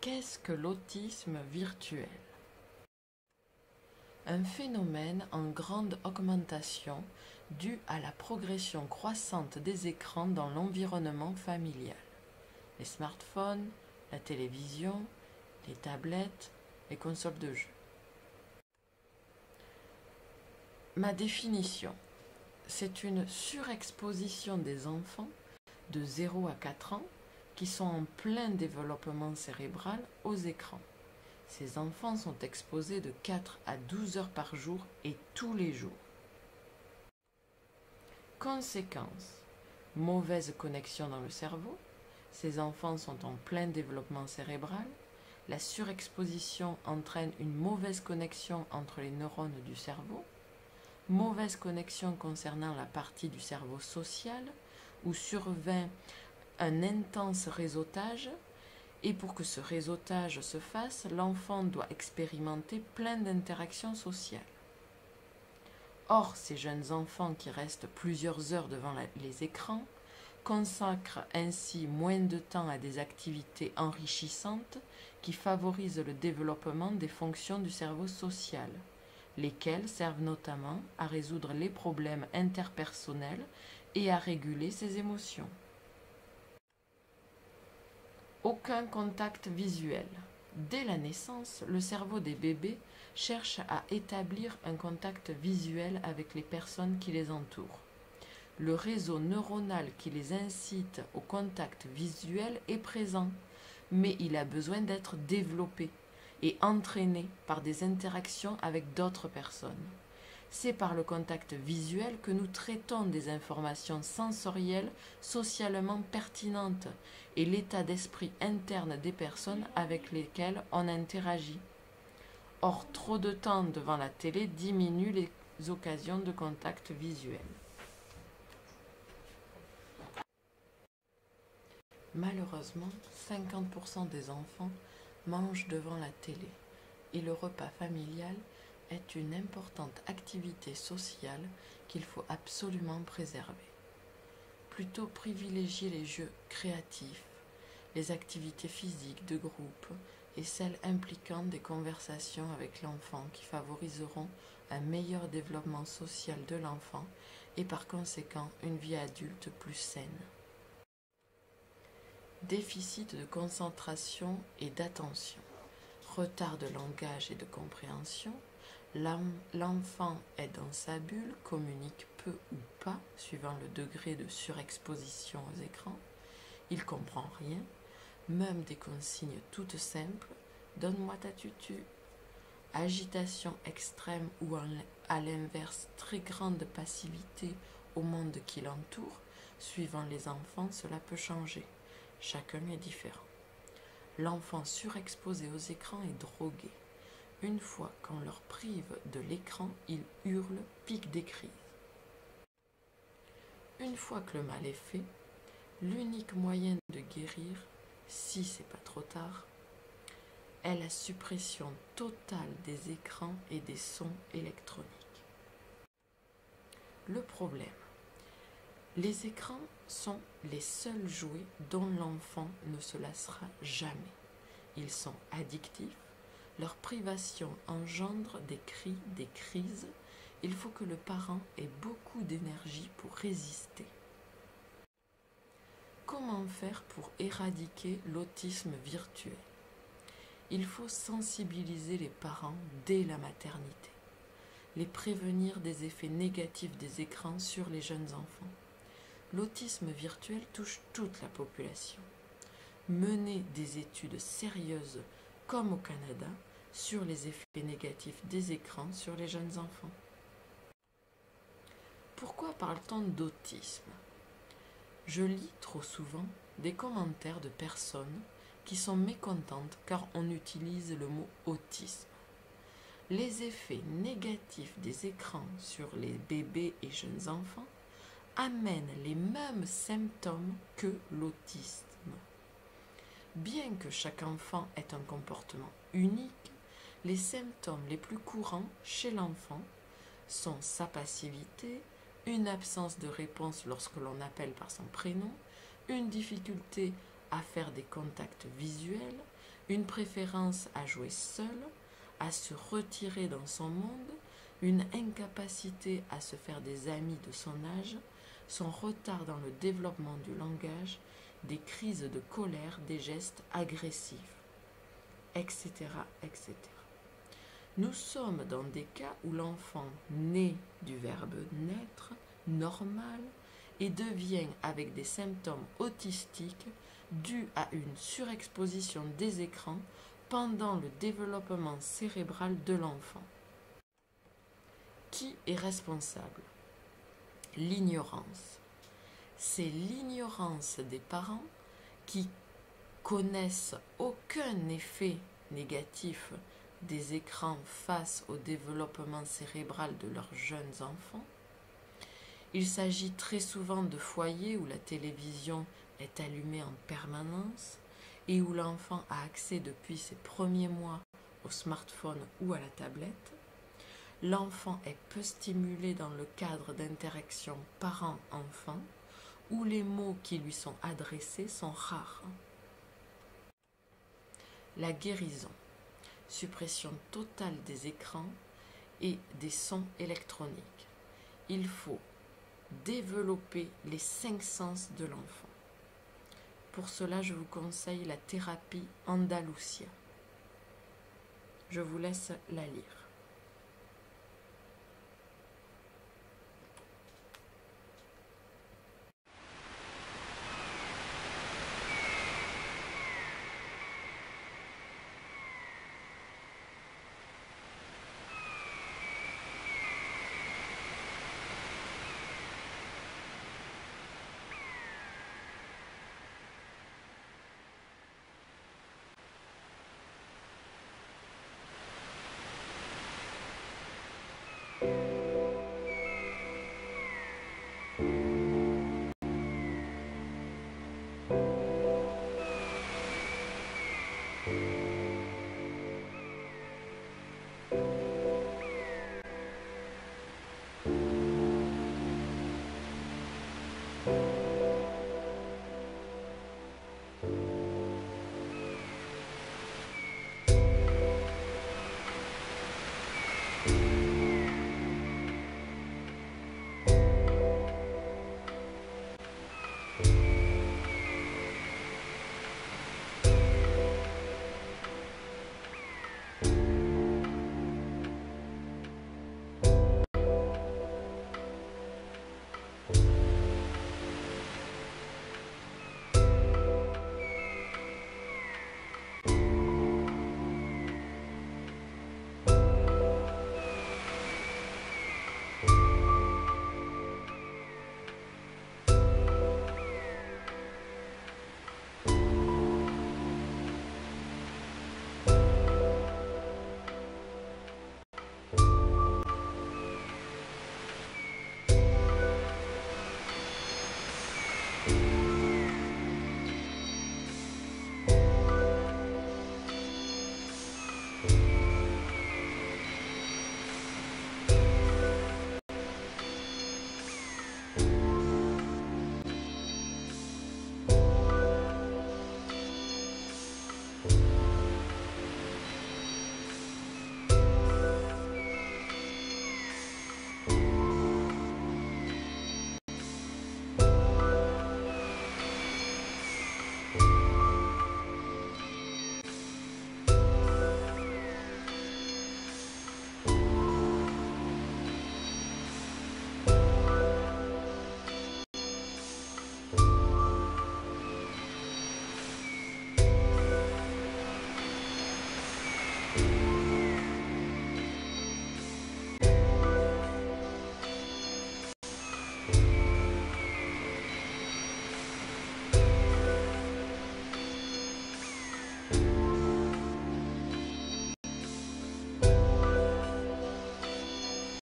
Qu'est-ce que l'autisme virtuel? Un phénomène en grande augmentation dû à la progression croissante des écrans dans l'environnement familial. Les smartphones, la télévision, les tablettes, les consoles de jeux. Ma définition, c'est une surexposition des enfants de 0 à 4 ans qui sont en plein développement cérébral aux écrans. Ces enfants sont exposés de 4 à 12 heures par jour et tous les jours. Conséquence, mauvaise connexion dans le cerveau. Ces enfants sont en plein développement cérébral. La surexposition entraîne une mauvaise connexion entre les neurones du cerveau. Mauvaise connexion concernant la partie du cerveau social, où survint un intense réseautage, et pour que ce réseautage se fasse, l'enfant doit expérimenter plein d'interactions sociales. Or, ces jeunes enfants qui restent plusieurs heures devant les écrans consacrent ainsi moins de temps à des activités enrichissantes qui favorisent le développement des fonctions du cerveau social, lesquelles servent notamment à résoudre les problèmes interpersonnels et à réguler ses émotions. Aucun contact visuel. Dès la naissance, le cerveau des bébés cherche à établir un contact visuel avec les personnes qui les entourent. Le réseau neuronal qui les incite au contact visuel est présent, mais il a besoin d'être développé et entraîné par des interactions avec d'autres personnes. C'est par le contact visuel que nous traitons des informations sensorielles socialement pertinentes et l'état d'esprit interne des personnes avec lesquelles on interagit. Or, trop de temps devant la télé diminue les occasions de contact visuel. Malheureusement, 50% des enfants mangent devant la télé et le repas familial est une importante activité sociale qu'il faut absolument préserver. Plutôt privilégier les jeux créatifs, les activités physiques de groupe et celles impliquant des conversations avec l'enfant qui favoriseront un meilleur développement social de l'enfant et par conséquent une vie adulte plus saine. Déficit de concentration et d'attention, retard de langage et de compréhension. L'enfant est dans sa bulle, communique peu ou pas, suivant le degré de surexposition aux écrans. Il comprend rien, même des consignes toutes simples. Donne-moi ta tutu. Agitation extrême ou à l'inverse, très grande passivité au monde qui l'entoure. Suivant les enfants, cela peut changer. Chacun est différent. L'enfant surexposé aux écrans est drogué. Une fois qu'on leur prive de l'écran, ils hurlent, piquent des crises. Une fois que le mal est fait, l'unique moyen de guérir, si c'est pas trop tard, est la suppression totale des écrans et des sons électroniques. Le problème, les écrans sont les seuls jouets dont l'enfant ne se lassera jamais. Ils sont addictifs. Leur privation engendre des cris, des crises. Il faut que le parent ait beaucoup d'énergie pour résister. Comment faire pour éradiquer l'autisme virtuel? Il faut sensibiliser les parents dès la maternité, les prévenir des effets négatifs des écrans sur les jeunes enfants. L'autisme virtuel touche toute la population. Mener des études sérieuses comme au Canada, sur les effets négatifs des écrans sur les jeunes enfants. Pourquoi parle-t-on d'autisme? Je lis trop souvent des commentaires de personnes qui sont mécontentes car on utilise le mot autisme. Les effets négatifs des écrans sur les bébés et jeunes enfants amènent les mêmes symptômes que l'autisme. Bien que chaque enfant ait un comportement unique, les symptômes les plus courants chez l'enfant sont sa passivité, une absence de réponse lorsque l'on appelle par son prénom, une difficulté à faire des contacts visuels, une préférence à jouer seul, à se retirer dans son monde, une incapacité à se faire des amis de son âge, son retard dans le développement du langage, des crises de colère, des gestes agressifs, etc., etc. Nous sommes dans des cas où l'enfant naît du verbe naître, normal, et devient avec des symptômes autistiques dus à une surexposition des écrans pendant le développement cérébral de l'enfant. Qui est responsable? L'ignorance. C'est l'ignorance des parents qui connaissent aucun effet négatif des écrans face au développement cérébral de leurs jeunes enfants. Il s'agit très souvent de foyers où la télévision est allumée en permanence et où l'enfant a accès depuis ses premiers mois au smartphone ou à la tablette. L'enfant est peu stimulé dans le cadre d'interactions parents-enfants où les mots qui lui sont adressés sont rares. La guérison. Suppression totale des écrans et des sons électroniques. Il faut développer les 5 sens de l'enfant. Pour cela, je vous conseille la thérapie Andalusia. Je vous laisse la lire.